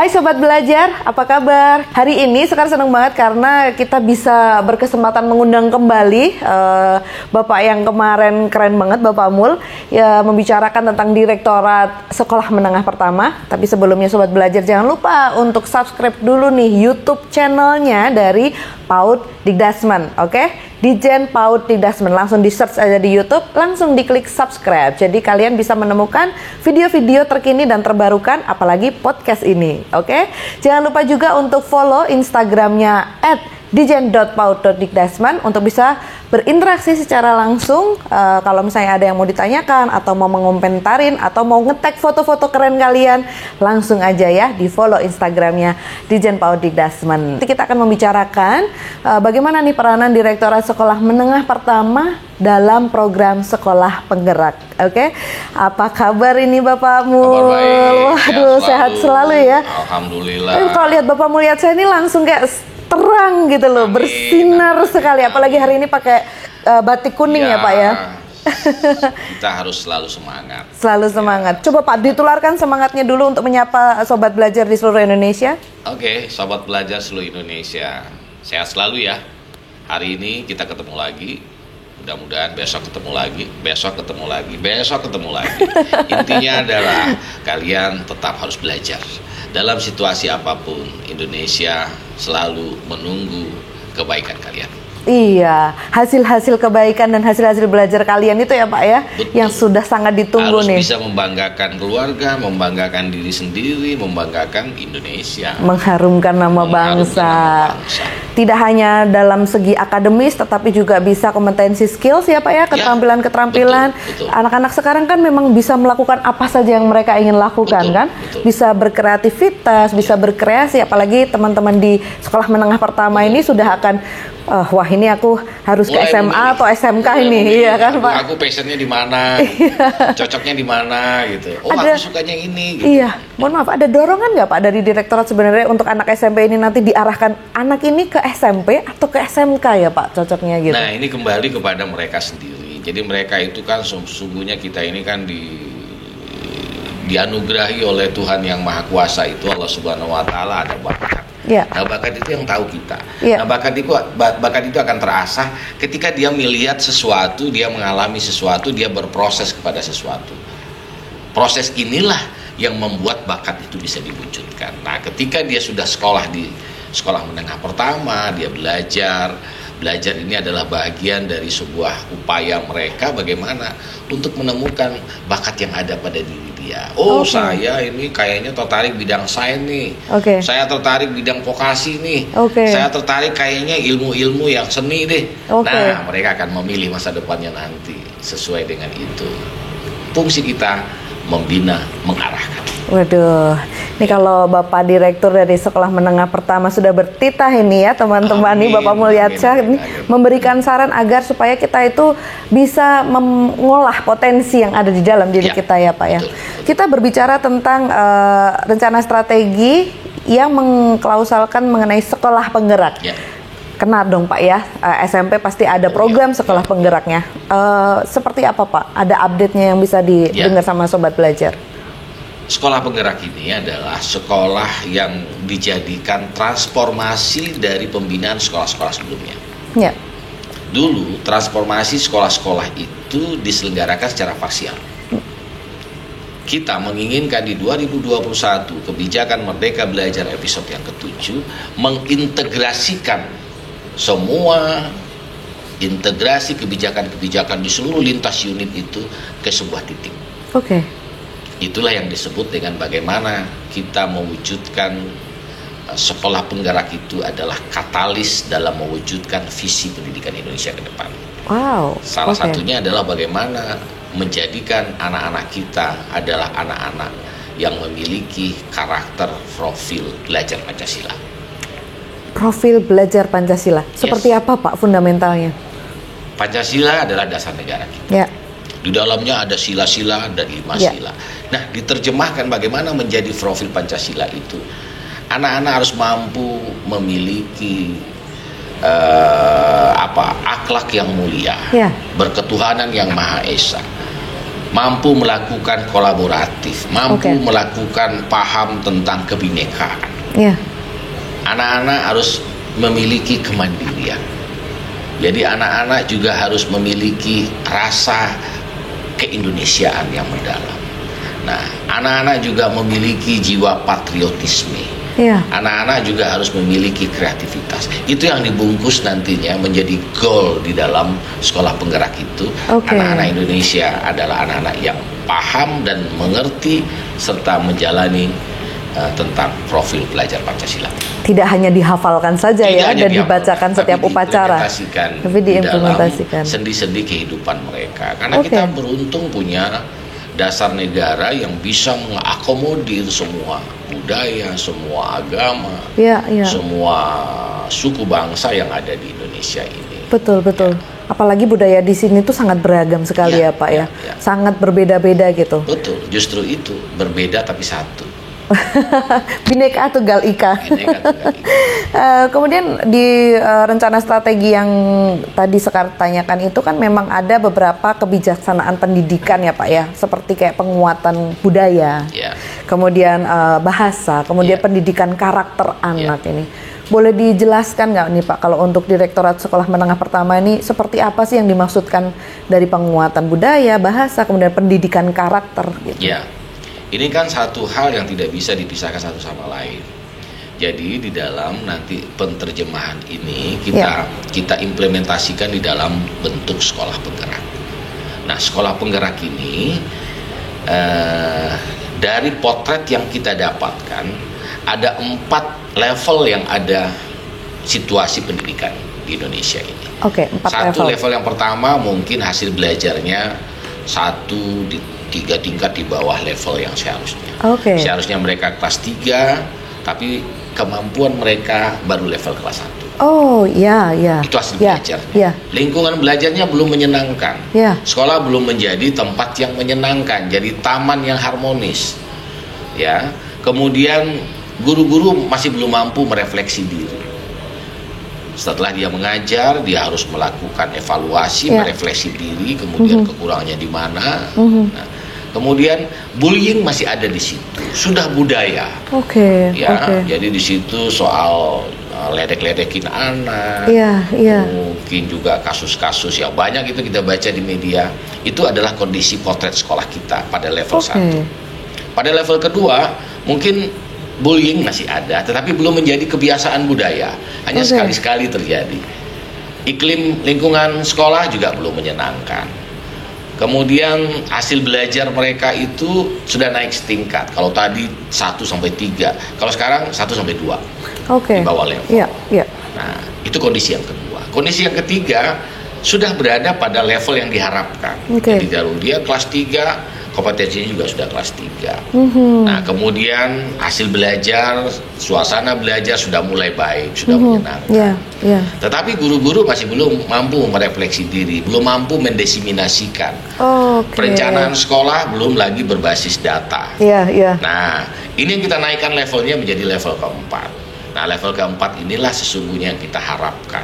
Hai Sobat Belajar, apa kabar? Hari ini Sekar senang banget karena kita bisa berkesempatan mengundang kembali Bapak yang kemarin keren banget, Bapak Mul, ya, membicarakan tentang Direktorat Sekolah Menengah Pertama. Tapi sebelumnya Sobat Belajar jangan lupa untuk subscribe dulu nih YouTube channelnya dari PAUD Dikdasmen, oke? Dijen PAUD Dikdasmen, langsung di search aja di YouTube, langsung diklik subscribe. Jadi kalian bisa menemukan video-video terkini dan terbarukan, apalagi podcast ini, oke? Jangan lupa juga untuk follow Instagramnya @dijen.paud.dikdasmen untuk bisa berinteraksi secara langsung. Kalau misalnya ada yang mau ditanyakan atau mau mengomentarin atau mau nge-tag foto-foto keren kalian, langsung aja ya di follow Instagramnya Dijen PAUD Dikdasmen. Nanti kita akan membicarakan bagaimana nih peranan Direktorat Sekolah Menengah Pertama dalam program Sekolah Penggerak. Oke, apa kabar ini Bapak Mul? Kabar baik. Waduh, sehat selalu ya. Alhamdulillah. Kalau lihat Bapak Mul lihat saya ini langsung kayak terang gitu loh, Amin. bersinar sekali. Apalagi hari ini pakai batik kuning ya Pak ya. Kita harus selalu semangat. Selalu semangat. Coba Pak ditularkan semangatnya dulu untuk menyapa Sobat Belajar di seluruh Indonesia. Oke, Sobat Belajar seluruh Indonesia, sehat selalu ya. Hari ini kita ketemu lagi. Mudah-mudahan besok ketemu lagi, besok ketemu lagi, besok ketemu lagi. Intinya adalah kalian tetap harus belajar. Dalam situasi apapun, Indonesia selalu menunggu kebaikan kalian. Iya, hasil-hasil kebaikan dan hasil-hasil belajar kalian itu ya Pak ya. Betul. Yang sudah sangat ditunggu harus nih. Bisa membanggakan keluarga, membanggakan diri sendiri, membanggakan Indonesia. Mengharumkan nama bangsa. Tidak hanya dalam segi akademis, tetapi juga bisa kompetensi skills ya Pak ya, keterampilan-keterampilan. Betul. Anak-anak sekarang kan memang bisa melakukan apa saja yang mereka ingin lakukan, betul, kan? Betul. Bisa berkreativitas, bisa berkreasi, apalagi teman-teman di sekolah menengah pertama ini sudah akan wah ini aku harus mulai ke SMA atau SMK ini, iya kan Pak? Aku passionnya di mana, cocoknya di mana gitu. Oh ada, aku sukanya ini. Gitu. Iya, mohon maaf, ada dorongan nggak Pak dari Direktorat sebenarnya untuk anak SMP ini nanti diarahkan anak ini ke SMP atau ke SMK ya Pak cocoknya gitu? Nah ini kembali kepada mereka sendiri. Jadi mereka itu kan sesungguhnya kita ini kan dianugerahi oleh Tuhan yang Maha Kuasa itu, Allah Subhanahu Wa Taala, ada bakat. Yeah. Nah bakat itu yang tahu kita. Yeah. Nah bakat itu akan terasah ketika dia melihat sesuatu, dia mengalami sesuatu, dia berproses kepada sesuatu. Proses inilah yang membuat bakat itu bisa diwujudkan. Nah ketika dia sudah sekolah di sekolah menengah pertama, dia belajar ini adalah bagian dari sebuah upaya mereka bagaimana untuk menemukan bakat yang ada pada diri dia. Oh saya ini kayaknya tertarik bidang sains nih, saya tertarik bidang vokasi nih, saya tertarik kayaknya ilmu-ilmu yang seni deh. Nah mereka akan memilih masa depannya nanti sesuai dengan itu. Fungsi kita membina, mengarahkan. Waduh, ini kalau Bapak Direktur dari Sekolah Menengah Pertama sudah bertitah ini ya teman-teman nih Bapak Mulyatsyah ini memberikan saran agar supaya kita itu bisa mengolah potensi yang ada di dalam diri kita ya Pak ya. Betul. Kita berbicara tentang rencana strategi yang mengklausalkan mengenai sekolah penggerak. Ya. Kena dong Pak ya, SMP pasti ada program sekolah penggeraknya. Seperti apa Pak? Ada update-nya yang bisa didengar sama Sobat Belajar? Sekolah penggerak ini adalah sekolah yang dijadikan transformasi dari pembinaan sekolah-sekolah sebelumnya. Ya. Dulu transformasi sekolah-sekolah itu diselenggarakan secara parsial. Kita menginginkan di 2021 kebijakan Merdeka Belajar episode yang ke-7 mengintegrasikan semua integrasi kebijakan-kebijakan di seluruh lintas unit itu ke sebuah titik. Itulah yang disebut dengan bagaimana kita mewujudkan sekolah penggerak itu adalah katalis dalam mewujudkan visi pendidikan Indonesia ke depan. Salah satunya adalah bagaimana menjadikan anak-anak kita adalah anak-anak yang memiliki karakter profil belajar Pancasila. Profil belajar Pancasila. Seperti apa Pak fundamentalnya? Pancasila adalah dasar negara kita. Ya. Di dalamnya ada sila-sila dan 5 sila. Nah, diterjemahkan bagaimana menjadi profil Pancasila itu. Anak-anak harus mampu memiliki akhlak yang mulia, berketuhanan yang Maha Esa, mampu melakukan kolaboratif, mampu melakukan paham tentang kebinekaan. Anak-anak harus memiliki kemandirian. Jadi anak-anak juga harus memiliki rasa keindonesiaan yang mendalam. Nah, anak-anak juga memiliki jiwa patriotisme. Anak-anak juga harus memiliki kreativitas. Itu yang dibungkus nantinya menjadi goal di dalam sekolah penggerak itu. Anak-anak Indonesia adalah anak-anak yang paham dan mengerti serta menjalani tentang profil belajar Pancasila. Tidak hanya dihafalkan saja dan dibacakan setiap upacara, tapi diimplementasikan sendi-sendi kehidupan mereka. Karena kita beruntung punya dasar negara yang bisa mengakomodir semua budaya, semua agama, semua suku bangsa yang ada di Indonesia ini. Betul. Apalagi budaya di sini tuh sangat beragam sekali ya Pak ya. Sangat berbeda-beda gitu. Betul, justru itu berbeda tapi satu. Bhinneka Tunggal Ika. Kemudian di rencana strategi yang tadi Sekar tanyakan itu kan memang ada beberapa kebijaksanaan pendidikan ya Pak ya, seperti kayak penguatan budaya, kemudian bahasa, kemudian pendidikan karakter anak ini. Boleh dijelaskan nggak nih Pak, kalau untuk Direktorat Sekolah Menengah Pertama ini seperti apa sih yang dimaksudkan dari penguatan budaya, bahasa, kemudian pendidikan karakter gitu? Ini kan satu hal yang tidak bisa dipisahkan satu sama lain. Jadi di dalam nanti penerjemahan ini kita implementasikan di dalam bentuk sekolah penggerak. Nah, sekolah penggerak ini dari potret yang kita dapatkan ada 4 level yang ada situasi pendidikan di Indonesia ini. 4 Satu level yang pertama mungkin hasil belajarnya 1 di 3 tingkat di bawah level yang seharusnya. Seharusnya mereka kelas 3, tapi kemampuan mereka baru level kelas 1. Itu hasil belajarnya. Lingkungan belajarnya belum menyenangkan. Sekolah belum menjadi tempat yang menyenangkan, jadi taman yang harmonis. Kemudian guru-guru masih belum mampu merefleksi diri. Setelah dia mengajar, dia harus melakukan evaluasi, merefleksi diri, kemudian kekurangannya di mana. Nah, kemudian bullying masih ada di situ, sudah budaya. Jadi di situ soal ledek-ledekin anak, mungkin juga kasus-kasus yang banyak itu kita baca di media. Itu adalah kondisi potret sekolah kita pada level 1. Pada level kedua, mungkin bullying masih ada, tetapi belum menjadi kebiasaan budaya. Hanya sekali-sekali terjadi. Iklim lingkungan sekolah juga belum menyenangkan. Kemudian hasil belajar mereka itu sudah naik setingkat. Kalau tadi 1 sampai 3, kalau sekarang 1 sampai 2 di bawah level. Nah, itu kondisi yang kedua. Kondisi yang ketiga sudah berada pada level yang diharapkan. Jadi kalau dia kelas 3, kompetensinya juga sudah kelas 3. Nah, kemudian hasil belajar, suasana belajar sudah mulai baik, sudah menyenangkan. Tetapi guru-guru masih belum mampu merefleksi diri, belum mampu mendesiminasikan. Perencanaan sekolah belum lagi berbasis data. Nah, ini yang kita naikkan levelnya menjadi level keempat. Nah, level keempat inilah sesungguhnya yang kita harapkan.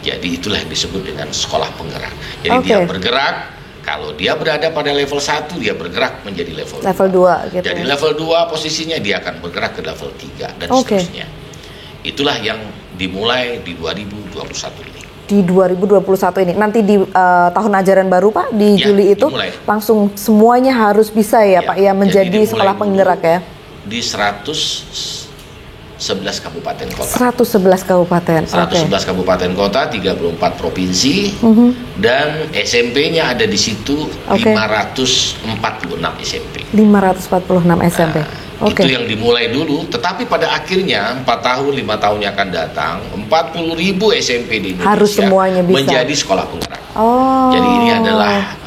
Jadi itulah yang disebut dengan sekolah penggerak. Jadi dia bergerak. Kalau dia berada pada level 1, dia bergerak menjadi level 2 gitu. Jadi level 2 posisinya dia akan bergerak ke level 3 dan seterusnya. Itulah yang dimulai di 2021 ini. Di 2021 ini. Nanti di tahun ajaran baru Pak, di Juli itu dimulai. Langsung semuanya harus bisa ya Pak ya menjadi sekolah penggerak ya. Di 111 kabupaten kota. 111 kabupaten. 111 kabupaten kota, 34 provinsi, dan SMP-nya ada di situ 546 SMP. 546 SMP. Itu yang dimulai dulu, tetapi pada akhirnya 4 tahun, 5 tahun yang akan datang, 40.000 SMP di Indonesia harus semuanya bisa menjadi sekolah penggerak. Jadi ini adalah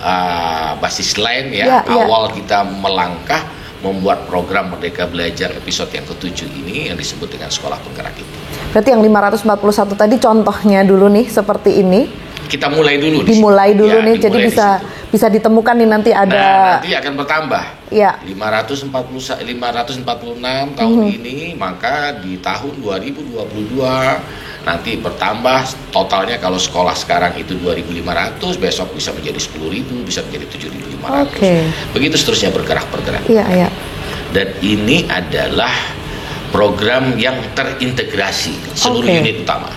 basis lain awal kita melangkah membuat program Merdeka Belajar episode yang ke-7 ini yang disebut dengan sekolah penggerak itu. Berarti yang 541 tadi contohnya dulu nih seperti ini. Kita mulai dulu. Dimulai dulu nih, jadi bisa ditemukan nih nanti ada. Nah, nanti akan bertambah. Ya. 546 tahun ini, maka di tahun 2022 nanti bertambah totalnya. Kalau sekolah sekarang itu 2.500, besok bisa menjadi 10.000, bisa menjadi 7.500. Begitu seterusnya bergerak. Iya. Dan ini adalah program yang terintegrasi seluruh unit utama.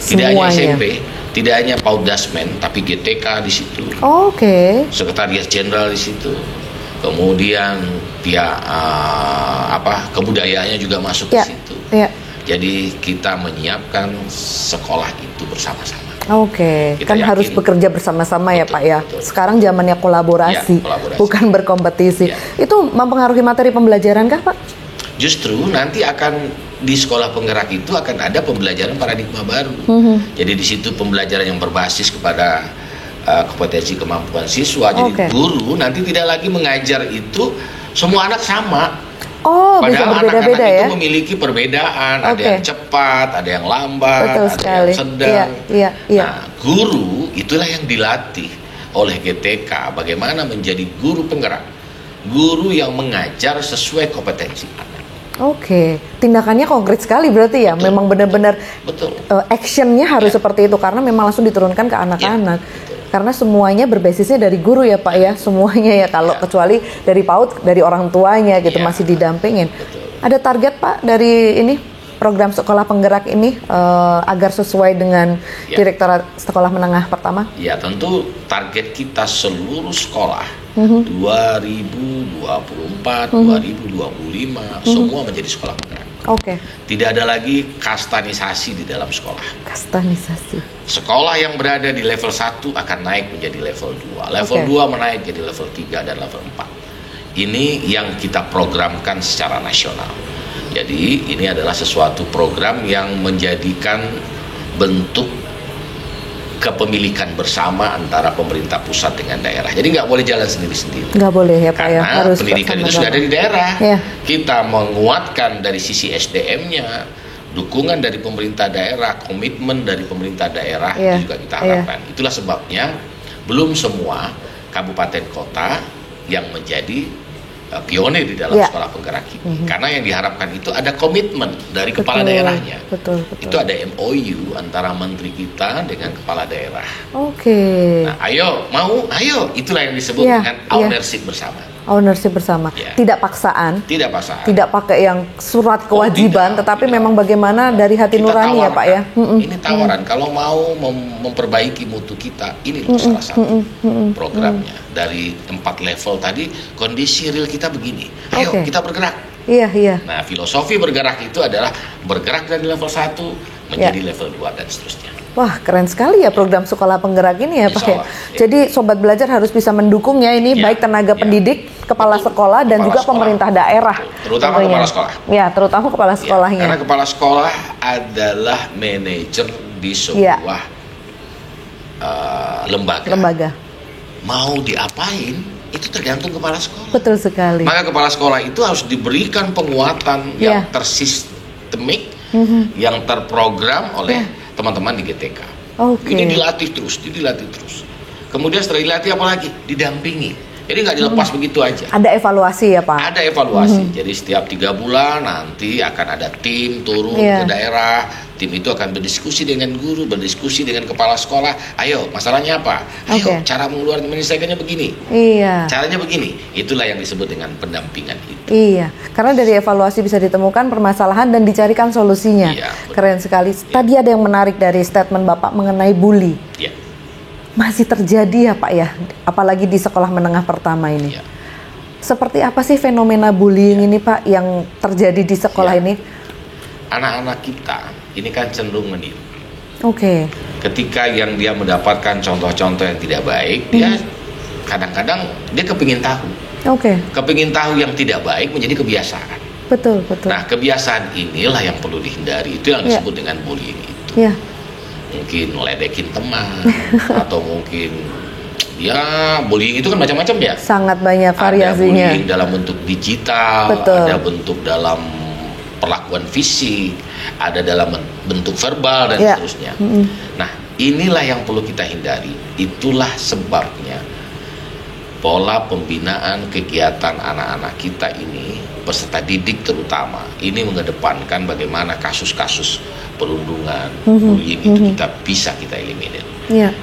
Tidak hanya SMP, tidak hanya PAUD Dasmen, tapi GTK di situ. Sekretariat Jenderal di situ. Kemudian pihak kebudayaannya juga masuk ke situ. Jadi kita menyiapkan sekolah itu bersama-sama. Kan harus bekerja bersama-sama ya Pak ya. Betul. Sekarang zamannya kolaborasi, bukan berkompetisi. Itu mempengaruhi materi pembelajaran kah Pak? Justru nanti akan di sekolah penggerak itu akan ada pembelajaran paradigma baru. Jadi di situ pembelajaran yang berbasis kepada kompetensi kemampuan siswa. Jadi guru nanti tidak lagi mengajar itu semua anak sama. Padahal anak-anak itu memiliki perbedaan. Ada yang cepat, ada yang lambat, ada yang sedang. Nah, guru itulah yang dilatih oleh GTK bagaimana menjadi guru penggerak, guru yang mengajar sesuai kompetensi anak. Tindakannya konkret sekali berarti ya. Memang benar-benar actionnya harus seperti itu karena memang langsung diturunkan ke anak-anak. Karena semuanya berbasisnya dari guru ya Pak ya, semuanya ya. Kalau kecuali dari PAUD, dari orang tuanya gitu masih didampingin. Ada target Pak dari ini program sekolah penggerak ini agar sesuai dengan Direktorat Sekolah Menengah Pertama? Ya, tentu target kita seluruh sekolah 2024, 2025 semua menjadi sekolah penggerak. Tidak ada lagi kastanisasi di dalam sekolah. Sekolah yang berada di level 1 akan naik menjadi level 2. Level 2 menaik jadi level 3 dan level 4. Ini yang kita programkan secara nasional. Jadi ini adalah sesuatu program yang menjadikan bentuk kepemilikan bersama antara pemerintah pusat dengan daerah. Jadi nggak boleh jalan sendiri-sendiri. Nggak boleh ya Pak ya. Karena pendidikan itu sudah ada di daerah. Kita menguatkan dari sisi SDM-nya, dukungan dari pemerintah daerah, komitmen dari pemerintah daerah itu juga kita harapkan. Itulah sebabnya belum semua kabupaten kota yang menjadi pionir di dalam sekolah penggerak ini. Karena yang diharapkan itu ada komitmen dari kepala daerahnya. Itu ada MOU antara menteri kita dengan kepala daerah. Nah, ayo, itulah yang disebut dengan ownership bersama. Tidak paksaan. Tidak pakai yang surat kewajiban, tetapi memang bagaimana dari hati nurani ya Pak ya. Ini tawaran. Kalau mau memperbaiki mutu kita, ini salah satu programnya. Dari 4 level tadi, kondisi real kita begini. Ayo kita bergerak. Nah, filosofi bergerak itu adalah bergerak dari level 1 menjadi level 2 dan seterusnya. Wah, keren sekali ya program sekolah penggerak ini ya Pak ya. Jadi sobat belajar harus bisa mendukungnya ini baik tenaga pendidik, kepala sekolah dan juga pemerintah daerah. Terutama kepala sekolah. Ya, terutama kepala sekolahnya. Karena kepala sekolah adalah manajer di sebuah lembaga. Mau diapain itu tergantung kepala sekolah. Betul sekali. Maka kepala sekolah itu harus diberikan penguatan yang tersistemik, yang terprogram oleh teman-teman di GTK. Ini dilatih terus. Kemudian setelah dilatih apa lagi? Didampingi. Jadi nggak dilepas begitu aja. Ada evaluasi ya Pak? Ada evaluasi. Jadi setiap 3 bulan nanti akan ada tim turun ke daerah. Tim itu akan berdiskusi dengan guru, berdiskusi dengan kepala sekolah. Ayo, masalahnya apa? Ayo, cara mengeluarkan menyelesaikannya begini. Caranya begini. Itulah yang disebut dengan pendampingan itu. Karena dari evaluasi bisa ditemukan permasalahan dan dicarikan solusinya. Keren sekali. Tadi ada yang menarik dari statement Bapak mengenai bully. Masih terjadi ya Pak ya, apalagi di sekolah menengah pertama ini. Seperti apa sih fenomena bullying ini Pak yang terjadi di sekolah ini? Anak-anak kita ini kan cenderung meniru. Ketika yang dia mendapatkan contoh-contoh yang tidak baik, dia kadang-kadang dia kepingin tahu. Kepingin tahu yang tidak baik menjadi kebiasaan. Betul. Nah, kebiasaan inilah yang perlu dihindari. Itu yang disebut dengan bullying itu. Mungkin meledekin teman atau mungkin bullying itu kan macam-macam ya. Sangat banyak variasinya. Ada bullying dalam bentuk digital, ada bentuk dalam perlakuan fisik, ada dalam bentuk verbal dan seterusnya. Nah, inilah yang perlu kita hindari. Itulah sebabnya pola pembinaan kegiatan anak-anak kita ini, peserta didik terutama, ini mengedepankan bagaimana kasus-kasus perundungan, bullying itu kita eliminir.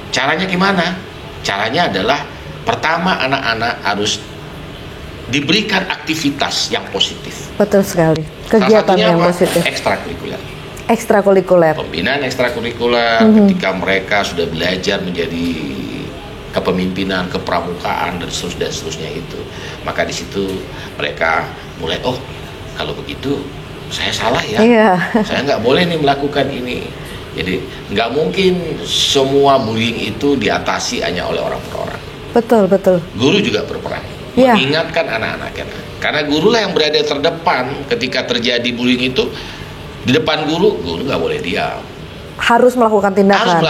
Caranya gimana? Caranya adalah pertama, anak-anak harus diberikan aktivitas yang positif. Betul sekali. Kegiatan yang positif. Ekstrakurikuler. Pembinaan ekstrakurikuler ketika mereka sudah belajar menjadi kepemimpinan, kepramukaan dan seterusnya itu, maka di situ mereka mulai, oh kalau begitu saya salah ya, saya nggak boleh nih melakukan ini. Jadi nggak mungkin semua bullying itu diatasi hanya oleh orang per orang. Betul. Guru juga berperan mengingatkan anak-anaknya, karena guru lah yang berada terdepan ketika terjadi bullying itu. Di depan guru nggak boleh diam. Harus melakukan tindakan.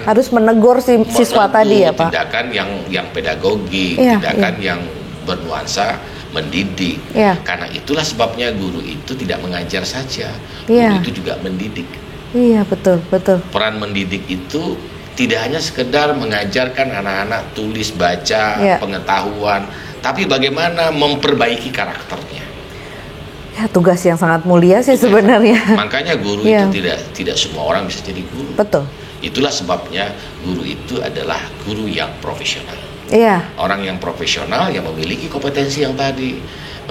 Harus menegur siswa tadi ya Pak. Tindakan yang pedagogik, tindakan yang bernuansa mendidik. Karena itulah sebabnya guru itu tidak mengajar saja, guru itu juga mendidik. Iya, betul. Peran mendidik itu tidak hanya sekedar mengajarkan anak-anak tulis, baca, pengetahuan, tapi bagaimana memperbaiki karakternya. Ya, tugas yang sangat mulia sih sebenarnya. Makanya guru itu tidak semua orang bisa jadi guru. Betul. Itulah sebabnya guru itu adalah guru yang profesional. Orang yang profesional yang memiliki kompetensi yang tadi,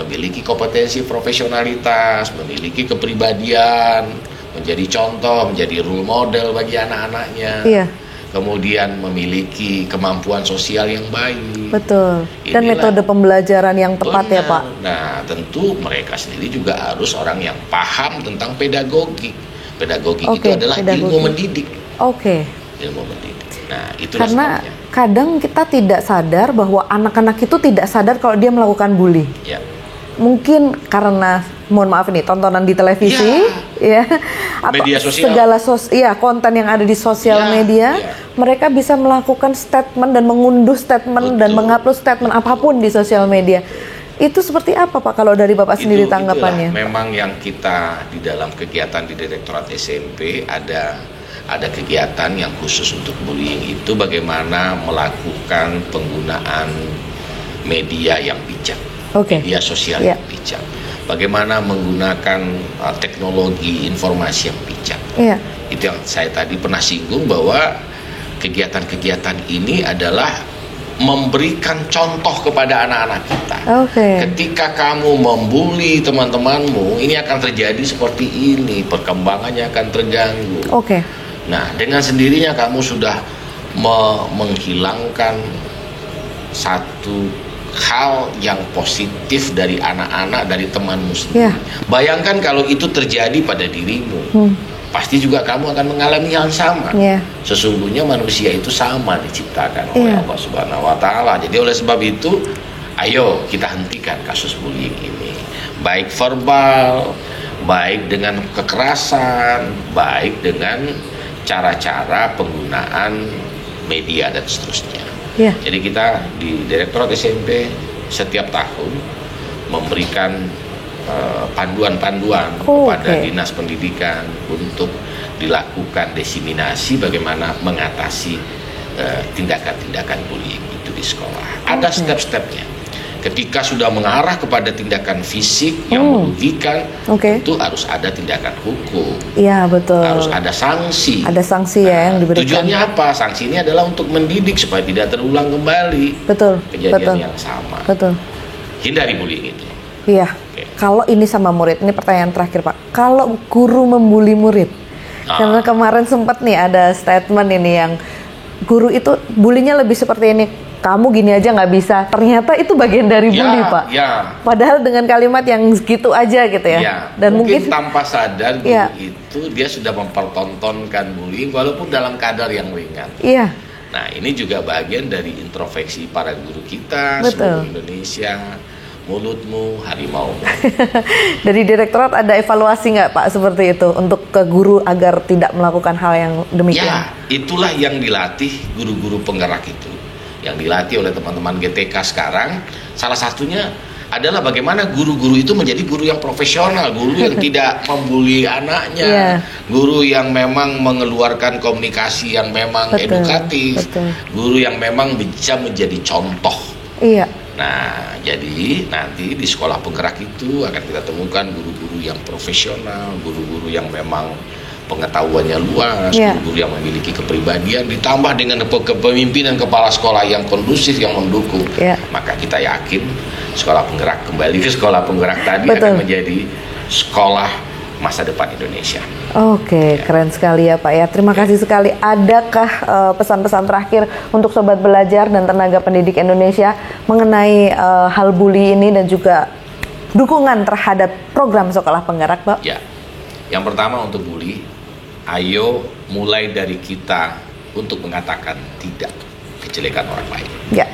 memiliki kompetensi profesionalitas, memiliki kepribadian, menjadi contoh, menjadi role model bagi anak-anaknya. Kemudian memiliki kemampuan sosial yang baik. Betul. Dan metode pembelajaran yang tepat ya Pak. Nah, tentu mereka sendiri juga harus orang yang paham tentang pedagogi. Pedagogi itu adalah ilmu mendidik. Ilmu mendidik. Nah, itulah karena sebabnya. Kadang kita tidak sadar bahwa anak-anak itu tidak sadar kalau dia melakukan bully. Mungkin karena, mohon maaf ini, tontonan di televisi, atau media sosial, segala konten yang ada di sosial media, mereka bisa melakukan statement dan mengunduh statement dan mengupload statement apapun di sosial media. Itu seperti apa Pak kalau dari Bapak sendiri tanggapannya? Memang yang kita di dalam kegiatan di Direktorat SMP ada kegiatan yang khusus untuk bullying itu, bagaimana melakukan penggunaan media yang bijak. Media sosial yang bijak, bagaimana menggunakan teknologi informasi yang bijak. Itu yang saya tadi pernah singgung, bahwa kegiatan-kegiatan ini adalah memberikan contoh kepada anak-anak kita. Ketika kamu membuli teman-temanmu, ini akan terjadi seperti ini, perkembangannya akan terganggu. Nah, dengan sendirinya kamu sudah menghilangkan satu hal yang positif dari anak-anak, dari temanmu sendiri. Bayangkan kalau itu terjadi pada dirimu, pasti juga kamu akan mengalami hal sama. Sesungguhnya manusia itu sama diciptakan oleh Allah Subhanahu wa Ta'ala. Jadi oleh sebab itu, ayo kita hentikan kasus bullying ini, baik verbal, baik dengan kekerasan, baik dengan cara-cara penggunaan media dan seterusnya. Jadi kita di Direktorat SMP setiap tahun memberikan panduan-panduan kepada Dinas Pendidikan untuk dilakukan diseminasi bagaimana mengatasi tindakan-tindakan bullying itu di sekolah. Ada step-stepnya. Ketika sudah mengarah kepada tindakan fisik yang merugikan, itu harus ada tindakan hukum. Betul. Harus ada sanksi. Ada sanksi yang diberikan. Tujuannya apa? Sanksi ini adalah untuk mendidik supaya tidak terulang kembali kejadian yang sama. Hindari bullying itu. Kalau ini sama murid, ini pertanyaan terakhir Pak. Kalau guru membuli murid, karena kemarin sempat nih ada statement ini yang guru itu bulinya lebih seperti ini. Kamu gini aja nggak bisa. Ternyata itu bagian dari bully Pak. Padahal dengan kalimat yang gitu aja gitu ya. Dan mungkin tanpa sadar guru itu dia sudah mempertontonkan bullying walaupun dalam kadar yang ringan. Nah, ini juga bagian dari introspeksi para guru kita seluruh Indonesia. Mulutmu harimau. Dari Direktorat ada evaluasi nggak Pak seperti itu untuk ke guru agar tidak melakukan hal yang demikian? Itulah yang dilatih guru-guru penggerak itu, yang dilatih oleh teman-teman GTK sekarang. Salah satunya adalah bagaimana guru-guru itu menjadi guru yang profesional, guru yang tidak membuli anaknya, guru yang memang mengeluarkan komunikasi yang memang edukatif, guru yang memang bisa menjadi contoh. Iya. Nah, jadi nanti di sekolah penggerak itu akan kita temukan guru-guru yang profesional, guru-guru yang memang pengetahuannya luas, guru-guru yang memiliki kepribadian, ditambah dengan kepemimpinan kepala sekolah yang kondusif, yang mendukung, maka kita yakin sekolah penggerak kembali ke sekolah penggerak tadi akan menjadi sekolah masa depan Indonesia. Oke, keren sekali ya Pak ya. Terima kasih sekali. Adakah pesan-pesan terakhir untuk sobat belajar dan tenaga pendidik Indonesia mengenai hal bully ini dan juga dukungan terhadap program sekolah penggerak, Pak? Ya, yang pertama untuk bully, ayo mulai dari kita untuk mengatakan tidak kejelekan orang lain. Ya.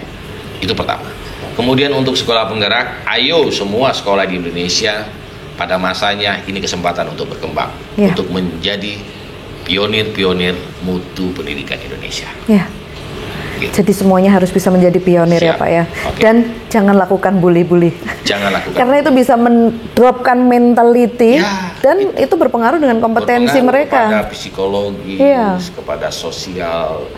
Itu pertama. Kemudian untuk sekolah penggerak, ayo semua sekolah di Indonesia pada masanya ini kesempatan untuk berkembang, untuk menjadi pionir-pionir mutu pendidikan Indonesia. Ya. Gitu. Jadi semuanya harus bisa menjadi pionir. Siap. Ya Pak ya. Okay. Dan jangan lakukan bully-bully. Jangan lakukan. Karena itu bisa mendropkan mentality dan itu berpengaruh dengan kompetensi mereka. Kepada psikologis, kepada sosial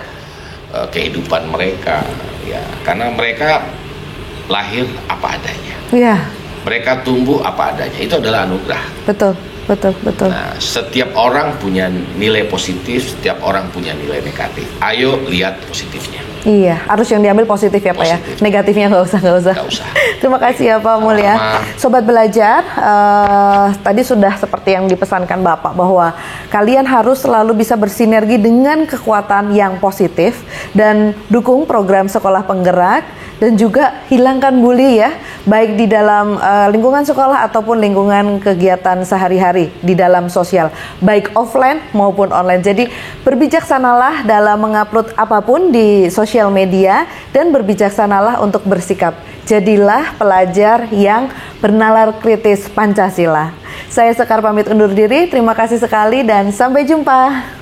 kehidupan mereka. Ya, karena mereka lahir apa adanya. Iya. Mereka tumbuh apa adanya. Itu adalah anugerah. Betul. Nah, setiap orang punya nilai positif, setiap orang punya nilai negatif. Ayo lihat positifnya. Iya, harus yang diambil positif ya Pak ya. Negatifnya nggak usah. Terima kasih ya Pak Mulya. Sobat belajar, tadi sudah seperti yang dipesankan Bapak bahwa kalian harus selalu bisa bersinergi dengan kekuatan yang positif dan dukung program sekolah penggerak dan juga hilangkan bully ya, baik di dalam lingkungan sekolah ataupun lingkungan kegiatan sehari-hari di dalam sosial, baik offline maupun online. Jadi berbijaksanalah dalam mengupload apapun di sosial media dan berbijaksanalah untuk bersikap. Jadilah pelajar yang bernalar kritis Pancasila. Saya Sekar pamit undur diri, terima kasih sekali dan sampai jumpa.